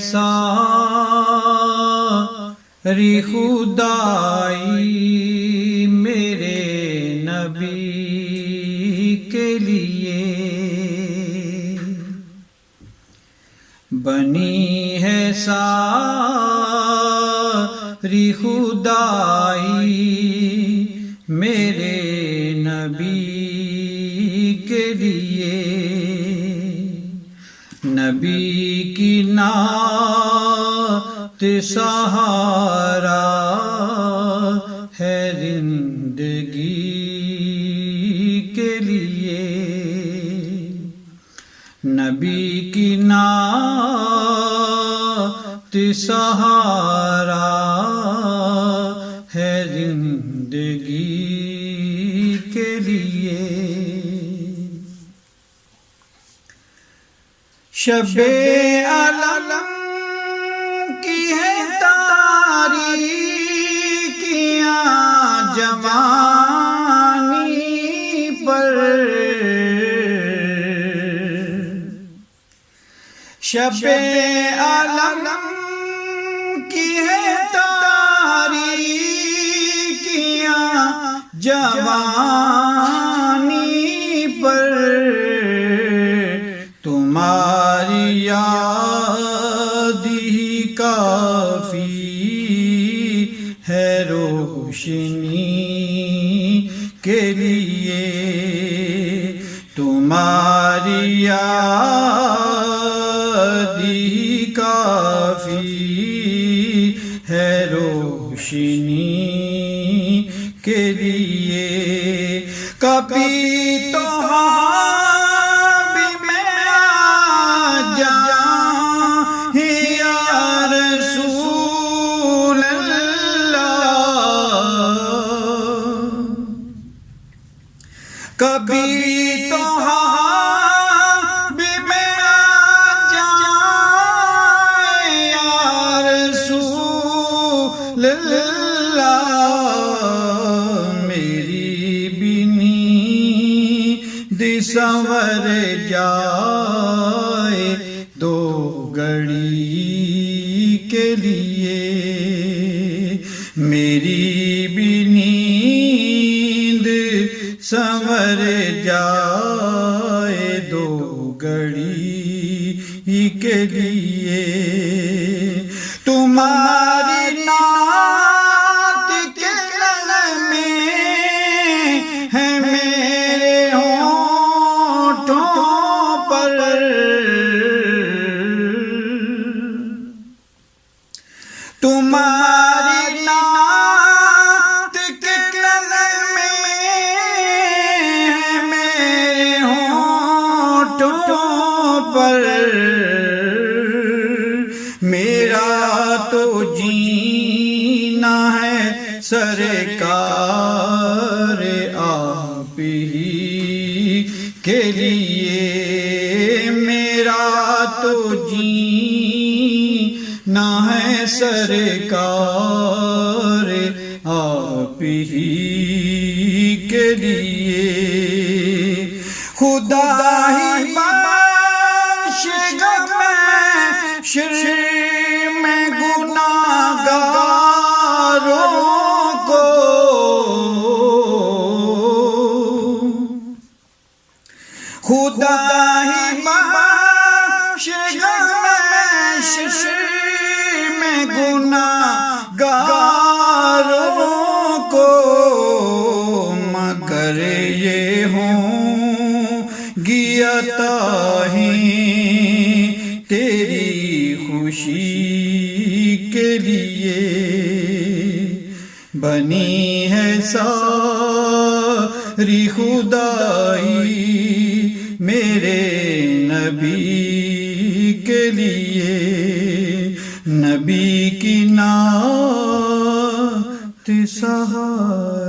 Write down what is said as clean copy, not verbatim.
ساری خدائی میرے نبی کے لیے، بنی ہے ساری خدائی میرے نبی کے لیے، نبی کی نعت سہارا ہے زندگی کے لیے، نبی کی نعت سہارا ہے زندگی کے لیے۔ شب علم کی ہے تاریکیاں جوانی پر، شب علم کی ہے تاریکیاں جوانی پر، تمہاری یاد ہی کافی ہے روشنی کے لیے، تمہاری یاد ہی کافی ہے روشنی کے لیے۔ کبھی تو کبھی تو بھی میں جائیں یا رسول اللہ، میری بھی نیند سنور جائے دو گھڑی کے لیے، میری بھی نیند سنور جائے دو گھڑی کے لیے، تمہاری نعت کے نغمے ہیں میرے ہونٹوں پر، تمہاری نعت کے نغمے پر، میرا تو جینا ہے سرکار آپ ہی کے لیے، میرا تو جینا ہے سرکار آپ ہی کے لیے، خدا ہی شر میں گناہگاروں کو، خدا ہی بخش شر میں گناہگاروں کو، مگر یہ ہوں گی عطا ہی تیری خوشی کے لیے، بنی ہے ساری خدائی میرے نبی کے لیے، نبی کی نعت سہارا